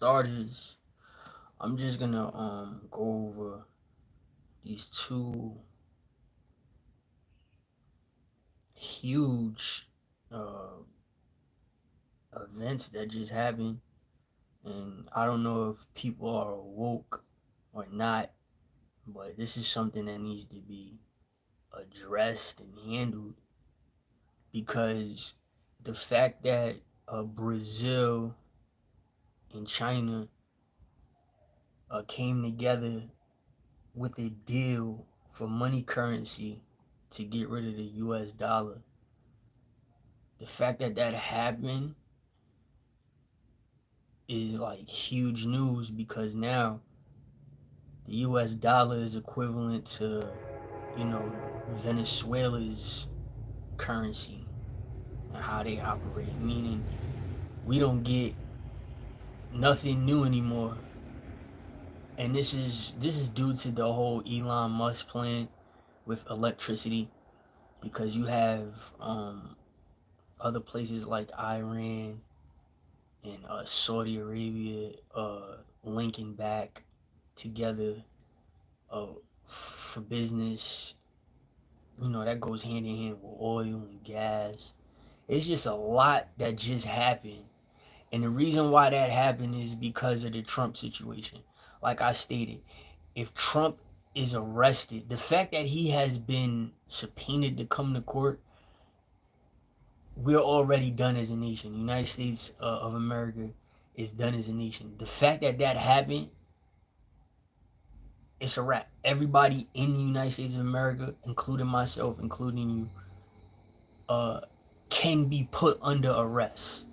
starters, I'm just gonna go over these two huge uh events that just happened, and I don't know if people are woke or not, but this is something that needs to be addressed and handled because the fact that Brazil and China came together with a deal for money currency to get rid of the US dollar. The fact that that happened is like huge news because now the US dollar is equivalent to, Venezuela's currency and how they operate, meaning we don't get nothing new anymore. And this is due to the whole Elon Musk plan with electricity because you have other places like Iran and Saudi Arabia linking back together uh, for business. That goes hand in hand with oil and gas. It's just a lot that just happened. And the reason why that happened is because of the Trump situation. Like I stated, if Trump is arrested, the fact that he has been subpoenaed to come to court, we're already done as a nation. The United States of America is done as a nation. The fact that that happened, it's a wrap. Everybody in the United States of America, including myself, including you, uh, can be put under arrest.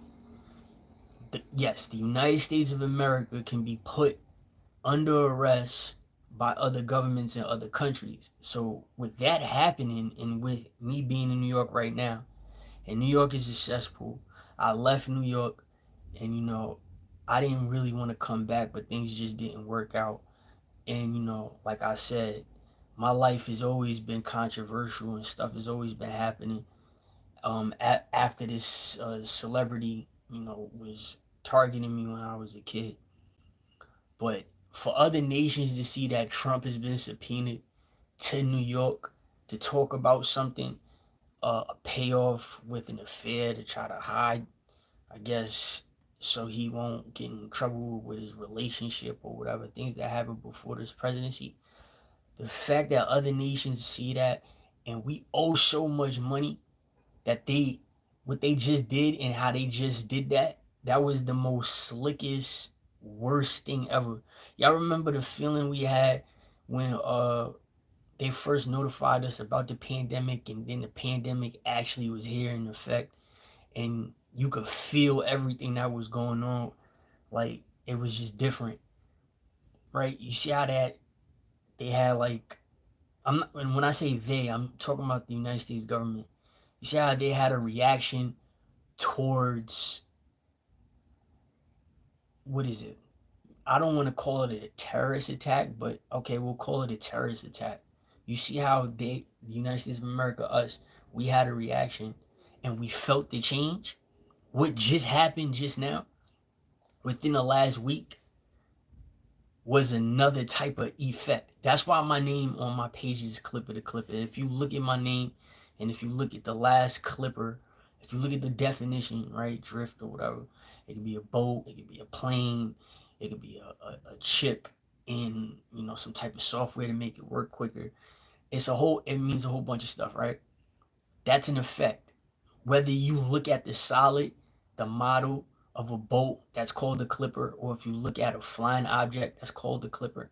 Yes, the United States of America can be put under arrest by other governments in other countries. So with that happening and with me being in New York right now, and New York is a cesspool, I left New York and I didn't really want to come back, but things just didn't work out. And like I said, my life has always been controversial and stuff has always been happening. After this celebrity, was targeting me when I was a kid. But for other nations to see that Trump has been subpoenaed to New York to talk about something, a payoff with an affair to try to hide, I guess, so he won't get in trouble with his relationship or whatever, things that happened before this presidency. The fact that other nations see that and we owe so much money that what they just did and how they just did that was the most slickest, worst thing ever. Y'all remember the feeling we had when they first notified us about the pandemic and then the pandemic actually was here in effect and you could feel everything that was going on. Like it was just different, right? You see how that they had like I'm not, and when I say they, I'm talking about the United States government. You see how they had a reaction towards what is it? I don't want to call it a terrorist attack, but okay, we'll call it a terrorist attack. You see how the United States of America, us, we had a reaction and we felt the change? What just happened just now, within the last week, was another type of effect. That's why my name on my page is Clipper the Clipper. If you look at my name and if you look at the last Clipper, if you look at the definition, right, drift or whatever, it could be a boat, it could be a plane, it could be a chip in, some type of software to make it work quicker. It means a whole bunch of stuff, right? That's an effect. Whether you look at the solid, the model of a boat that's called the Clipper, or if you look at a flying object that's called the Clipper,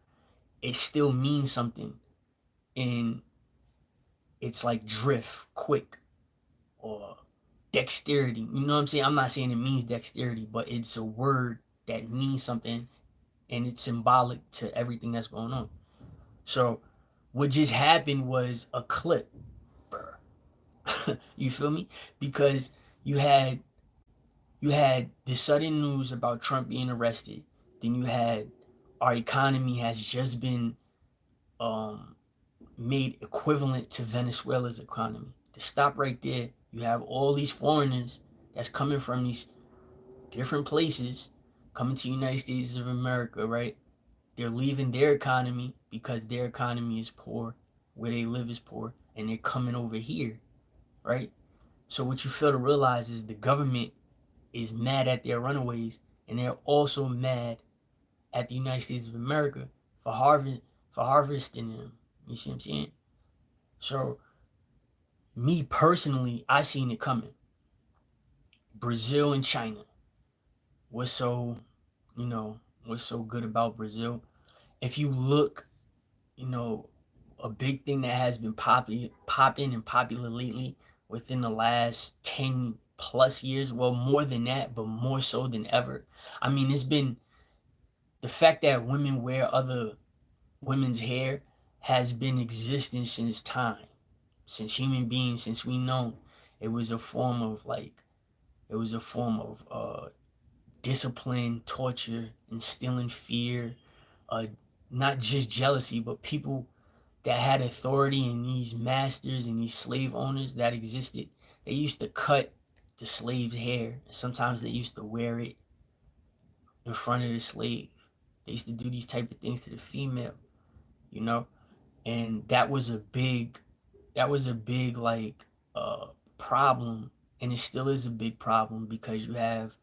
it still means something. And it's like drift, quick, or dexterity. You know what I'm saying? I'm not saying it means dexterity, but it's a word that means something and it's symbolic to everything that's going on. So what just happened was a clip. You feel me? Because you had you had the sudden news about Trump being arrested. Then you had our economy has just been um, made equivalent to Venezuela's economy. To stop right there, you have all these foreigners that's coming from these different places coming to the United States of America, right? They're leaving their economy because their economy is poor, where they live is poor, and they're coming over here, right? So what you fail to realize is the government is mad at their runaways, and they're also mad at the United States of America for harvesting them. You see what I'm saying? So me personally, I seen it coming. Brazil and China. What's so, what's so good about Brazil? If you look, you know, a big thing that has been popping and popular lately within the last 10 plus years, well, more than that, but more so than ever. I mean, it's been the fact that women wear other women's hair has been existing since time, since human beings, since we know it was a form of discipline, torture, instilling fear, uh, not just jealousy, but people that had authority and these masters and these slave owners that existed, they used to cut the slave's hair. Sometimes they used to wear it in front of the slave. They used to do these type of things to the female, you know? And that was a big like problem, and it still is a big problem because you have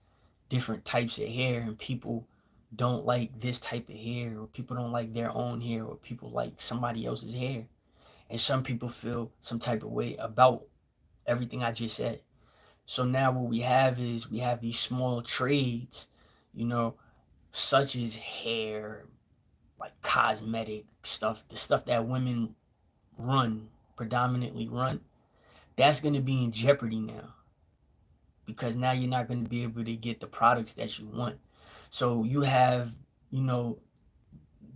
different types of hair and people don't like this type of hair, or people don't like their own hair, or people like somebody else's hair, and some people feel some type of way about everything I just said. So now what we have is we have these small trades, you know, such as hair, like cosmetic stuff, the stuff that women predominantly run, that's going to be in jeopardy now, because now you're not going to be able to get the products that you want. So you have, you know,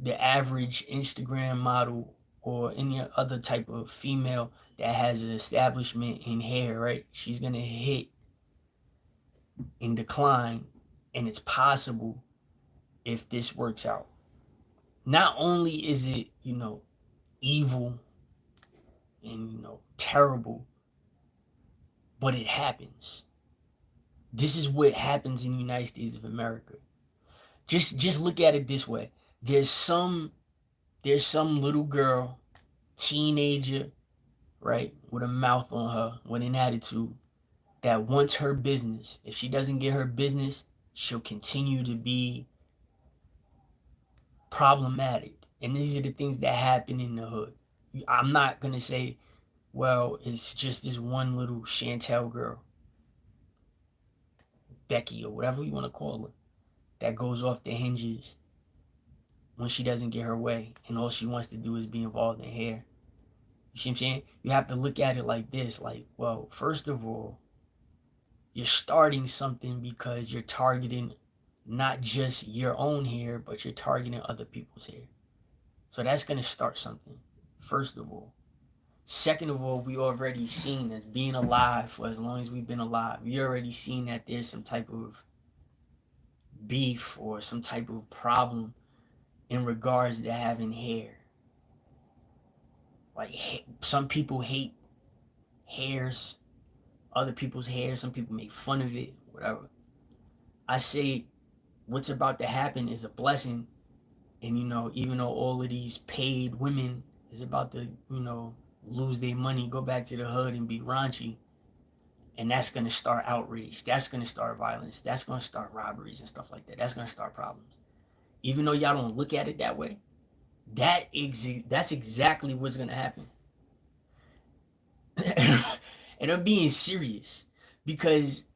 the average Instagram model or any other type of female that has an establishment in hair, right? She's going to hit in decline, and it's possible if this works out. Not only is it, evil and, terrible, but it happens. This is what happens in the United States of America. Just look at it this way. There's some little girl, teenager, right, with a mouth on her, with an attitude, that wants her business. If she doesn't get her business, she'll continue to be problematic. And these are the things that happen in the hood. I'm not gonna say, well, it's just this one little Chantel girl, Becky, or whatever you want to call her, that goes off the hinges when she doesn't get her way and all she wants to do is be involved in hair. You see what I'm saying? You have to look at it like this, like, well, first of all, you're starting something because you're targeting not just your own hair, but you're targeting other people's hair. So that's going to start something, first of all. Second of all, we already seen that being alive for as long as we've been alive, we already seen that there's some type of beef or some type of problem in regards to having hair. Like, some people hate hairs, other people's hair. Some people make fun of it, whatever. I say what's about to happen is a blessing. And, even though all of these paid women is about to, lose their money, go back to the hood and be raunchy, and that's going to start outrage. That's going to start violence. That's going to start robberies and stuff like that. That's going to start problems. Even though y'all don't look at it that way, that's exactly what's going to happen. And I'm being serious, because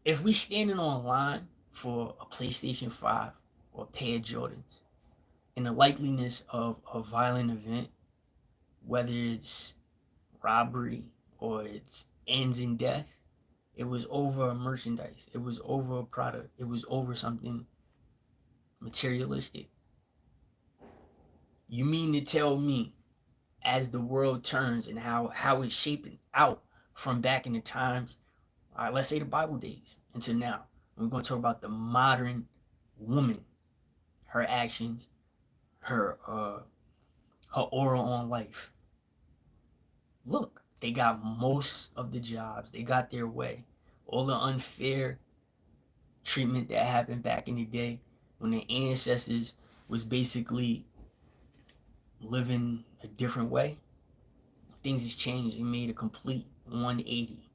if we standing online for a PlayStation 5 or a pair of Jordans, and the likeliness of a violent event, whether it's robbery or it ends in death, it was over merchandise, it was over a product, it was over something materialistic. You mean to tell me, as the world turns and how it's shaping out from back in the times, all right, let's say the Bible days until now, we're going to talk about the modern woman, her actions, her aura on life. Look, they got most of the jobs, they got their way. All the unfair treatment that happened back in the day when the ancestors was basically living a different way. Things has changed. It made a complete 180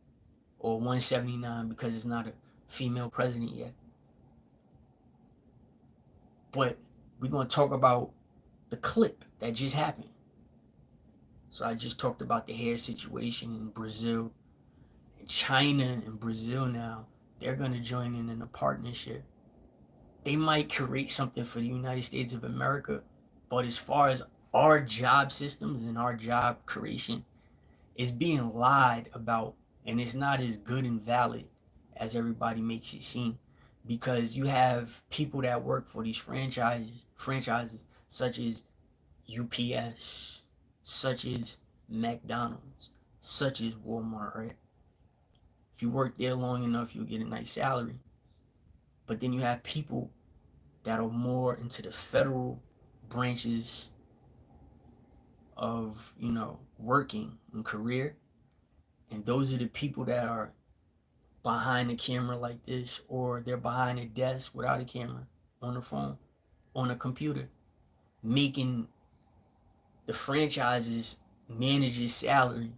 or 179 because it's not a female president yet. But we're going to talk about the clip that just happened. So I just talked about the hair situation in Brazil. And China and Brazil now, they're going to join in a partnership. They might create something for the United States of America, but as far as our job systems and our job creation is being lied about, and it's not as good and valid as everybody makes it seem, because you have people that work for these franchises such as UPS, such as McDonald's, such as Walmart, right? If you work there long enough, you'll get a nice salary. But then you have people that are more into the federal branches of, working and career. And those are the people that are behind the camera like this, or they're behind a desk without a camera, on the phone, on a computer, making the franchise's manager's salary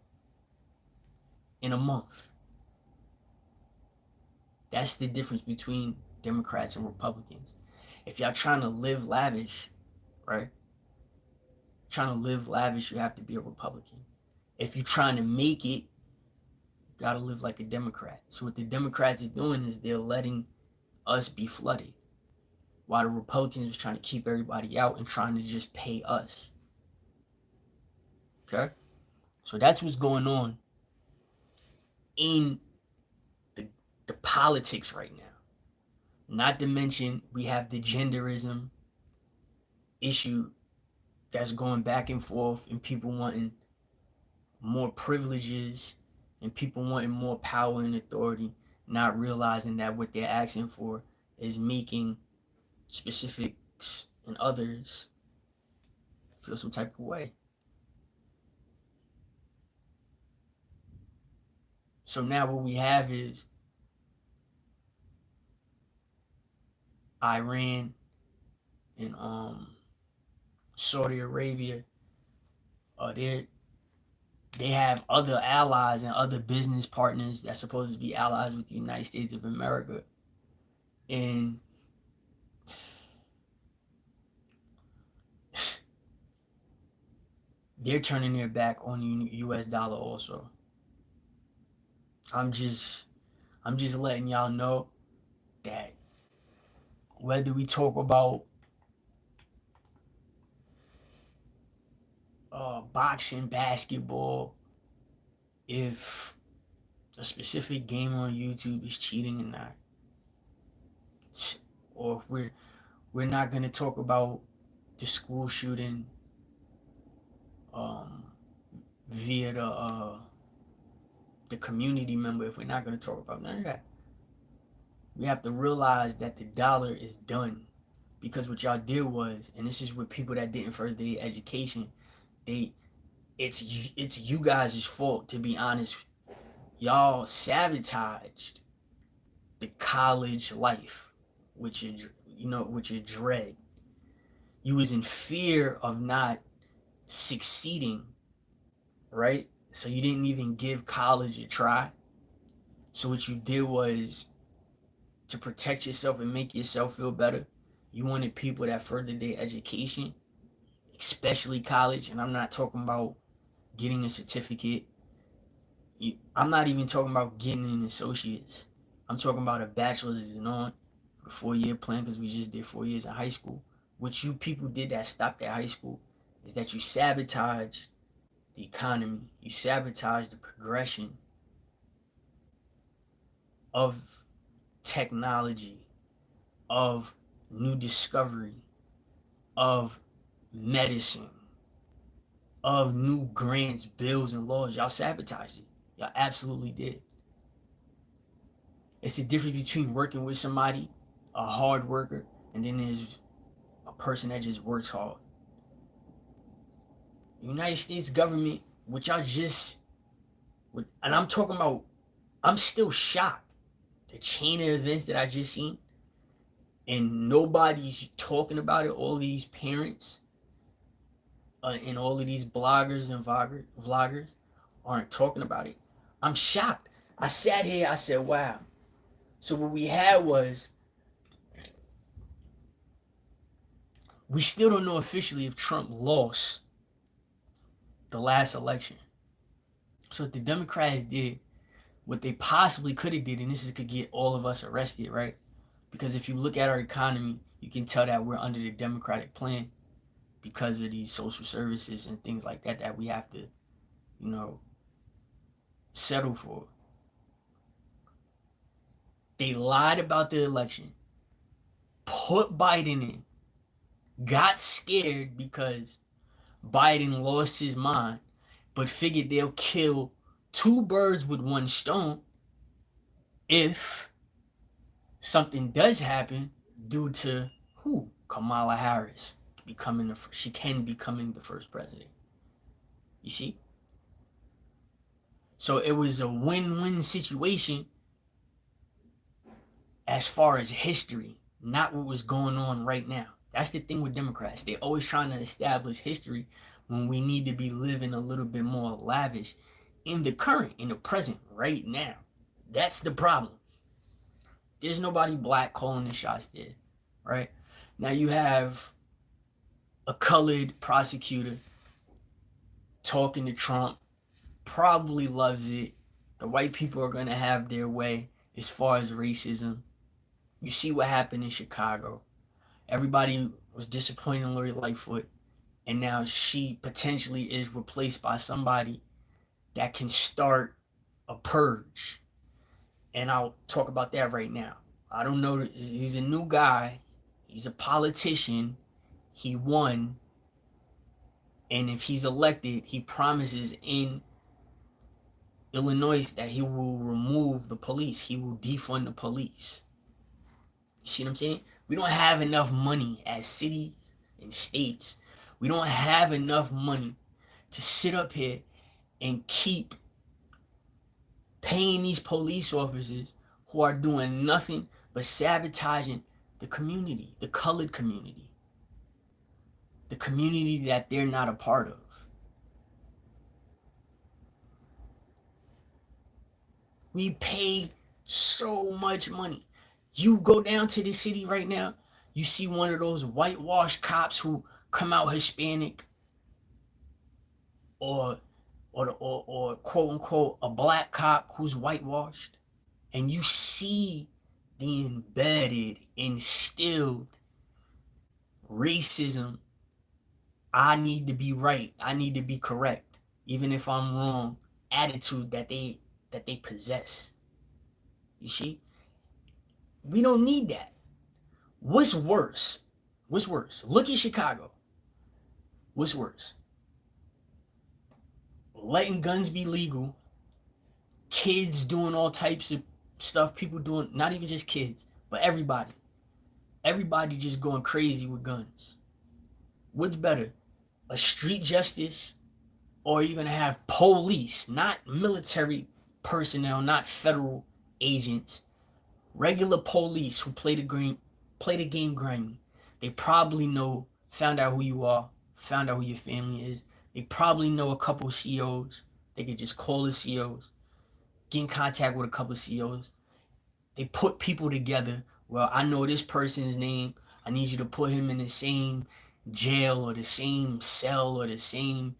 in a month. That's the difference between Democrats and Republicans. If y'all trying to live lavish, right? Trying to live lavish, you have to be a Republican. If you're trying to make it, you gotta live like a Democrat. So what the Democrats are doing is they're letting us be flooded, while the Republicans are trying to keep everybody out and trying to just pay us. Okay? So that's what's going on in the politics right now. Not to mention, we have the genderism issue that's going back and forth, and people wanting more privileges and people wanting more power and authority, not realizing that what they're asking for is making specifics and others feel some type of way. So now what we have is Iran and Saudi Arabia. They have other allies and other business partners that's supposed to be allies with the United States of America, and they're turning their back on the U.S. dollar also. I'm just letting y'all know that whether we talk about boxing, basketball, if a specific game on YouTube is cheating or not, or if we're not gonna talk about the school shooting via the community member, if we're not gonna talk about none of that, we have to realize that the dollar is done. Because what y'all did was, and this is with people that didn't further their education, it's you guys' fault, to be honest. Y'all sabotaged the college life with your dread. You was in fear of not succeeding, right? So you didn't even give college a try. So what you did was, to protect yourself and make yourself feel better, you wanted people that furthered their education, especially college. And I'm not talking about getting a certificate. I'm not even talking about getting an associate's. I'm talking about a bachelor's and on, a 4-year plan, because we just did 4 years in high school. What you people did that stopped at high school is that you sabotaged the economy. You sabotaged the progression of technology, of new discovery, of medicine, of new grants, bills, and laws. Y'all sabotaged it. Y'all absolutely did. It's the difference between working with somebody, a hard worker, and then there's a person that just works hard. The United States government, which y'all just, and I'm talking about, I'm still shocked the chain of events that I just seen, and nobody's talking about it. All these parents and all of these bloggers and vloggers aren't talking about it. I'm shocked. I sat here, I said, wow. So what we had was, we still don't know officially if Trump lost the last election. So what the Democrats did, what they possibly could have did, and this is could get all of us arrested, right? Because if you look at our economy, you can tell that we're under the Democratic plan because of these social services and things like that that we have to, you know, settle for. They lied about the election, put Biden in, got scared because Biden lost his mind, but figured they'll kill two birds with one stone if something does happen due to who? Kamala Harris becoming she can becoming the first president. You see? So it was a win-win situation as far as history, not what was going on right now. That's the thing with Democrats. They're always trying to establish history when we need to be living a little bit more lavish in the current, in the present, right now. That's the problem. There's nobody black calling the shots there, right? Now you have a colored prosecutor talking to Trump, probably loves it. The white people are going to have their way as far as racism. You see what happened in Chicago. Everybody was disappointed in Lori Lightfoot, and now she potentially is replaced by somebody that can start a purge. And I'll talk about that right now. I don't know. He's a new guy. He's a politician. He won. And if he's elected, he promises in Illinois that he will remove the police. He will defund the police. You see what I'm saying? We don't have enough money as cities and states. We don't have enough money to sit up here and keep paying these police officers who are doing nothing but sabotaging the community, the colored community, the community that they're not a part of. We pay so much money. You go down to the city right now, you see one of those whitewashed cops who come out Hispanic, or quote unquote a black cop who's whitewashed, and you see the embedded, instilled racism. I need to be right. I need to be correct, even if I'm wrong. Attitude that they possess. You see, we don't need that. What's worse? What's worse? Look at Chicago. What's worse? Letting guns be legal, kids doing all types of stuff, people doing, not even just kids, but everybody just going crazy with guns. What's better, a street justice, or are you gonna have police, not military personnel, not federal agents, regular police who play the game grimy? They probably know, found out who you are, found out who your family is. They probably know a couple of COs. They could just call the COs, get in contact with a couple of COs. They put people together. Well, I know this person's name. I need you to put him in the same jail or the same cell or the same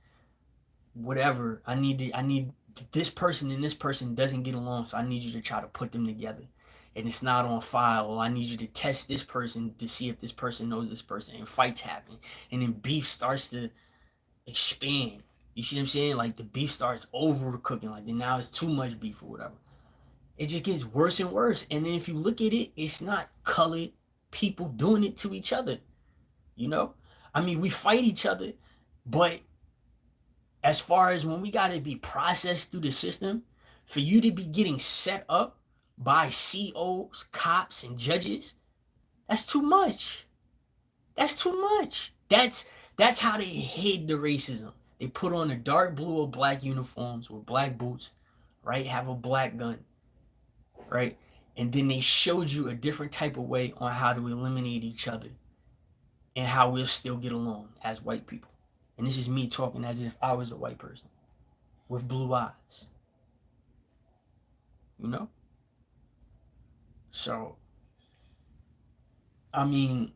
whatever. I need this person and this person doesn't get along, so I need you to try to put them together. And it's not on file. I need you to test this person to see if this person knows this person. And fights happen. And then beef starts to expand. You see what I'm saying? Like the beef starts overcooking. Like then now it's too much beef or whatever. It just gets worse and worse. And then if you look at it, it's not colored people doing it to each other. You know? I mean, we fight each other, but as far as when we got to be processed through the system, for you to be getting set up by COs, cops, and judges, that's too much. That's too much. That's how they hid the racism. They put on a dark blue or black uniforms with black boots, right? Have a black gun, right? And then they showed you a different type of way on how to eliminate each other and how we'll still get along as white people. And this is me talking as if I was a white person with blue eyes. You know? So, I mean,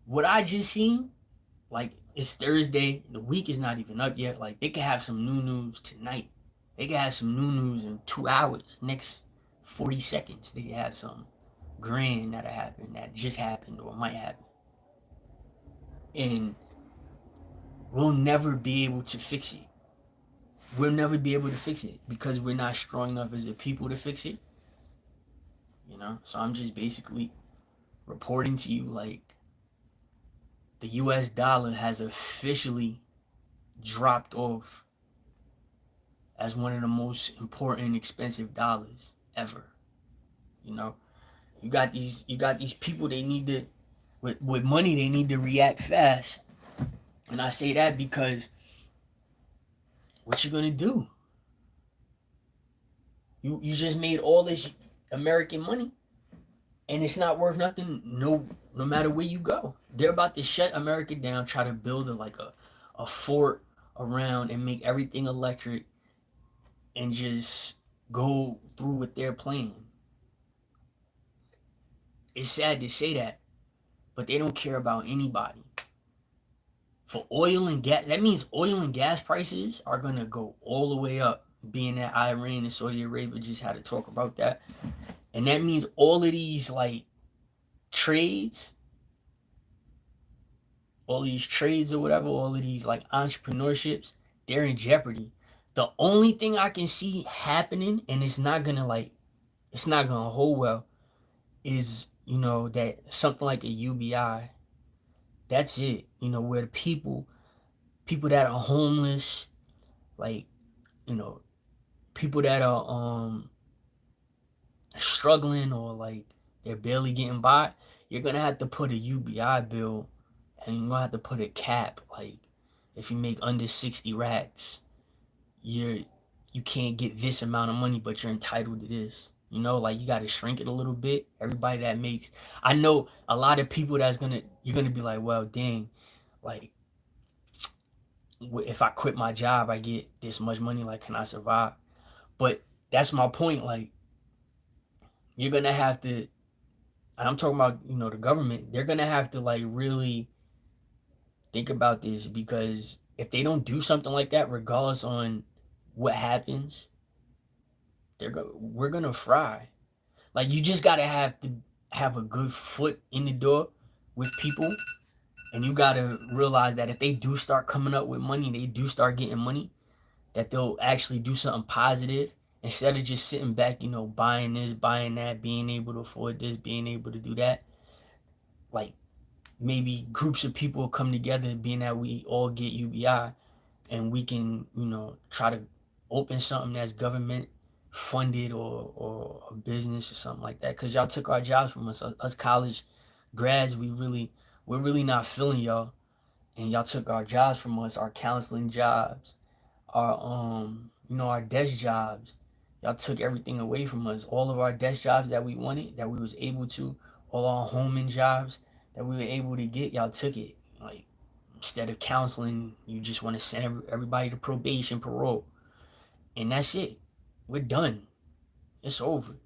what I just seen, like, it's Thursday, the week is not even up yet. Like, they could have some new news tonight. They could have some new news in 2 hours. Next 40 seconds, they could have some grand that'll happen, that just happened or might happen. And we'll never be able to fix it. We'll never be able to fix it because we're not strong enough as a people to fix it. You know? So I'm just basically reporting to you, like, the US dollar has officially dropped off as one of the most important expensive dollars ever. You know, you got these people, they need to, with money, they need to react fast. And I say that because what you gonna do? You just made all this American money and it's not worth nothing, no matter where you go. They're about to shut America down, try to build a fort around and make everything electric and just go through with their plan. It's sad to say that, but they don't care about anybody. For oil and gas, that means oil and gas prices are gonna go all the way up, being that Iran and Saudi Arabia just had to talk about that. And that means all of these like trades, all these trades or whatever, all of these like entrepreneurships, they're in jeopardy. The only thing I can see happening, and it's not gonna hold well, is, you know, that something like a UBI. That's it. You know, where the people that are homeless, like, you know, people that are struggling or like they're barely getting by, you're gonna have to put a UBI bill, and you're gonna have to put a cap. Like, if you make under 60 racks, you can't get this amount of money, but you're entitled to this. You know, like, you gotta shrink it a little bit. Everybody that makes, I know a lot of people you're gonna be like, well, dang, like, if I quit my job, I get this much money. Like, can I survive? But that's my point. Like, you're gonna have to, and I'm talking about, you know, the government, they're gonna have to like really think about this, because if they don't do something like that, regardless on what happens, we're gonna fry. Like, you just gotta have a good foot in the door with people, and you gotta realize that if they do start coming up with money, they do start getting money, that they'll actually do something positive instead of just sitting back, you know, buying this, buying that, being able to afford this, being able to do that. Like, maybe groups of people come together, being that we all get UBI, and we can, you know, try to open something that's government funded, or a business or something like that. Because y'all took our jobs from us. Us college grads, we're really not feeling y'all, and y'all took our jobs from us, our counseling jobs, our you know, our desk jobs. Y'all took everything away from us. All of our desk jobs that we wanted, that we was able to, all our homing jobs that we were able to get, y'all took it. Like, instead of counseling, you just want to send everybody to probation, parole, and that's it. We're done. It's over.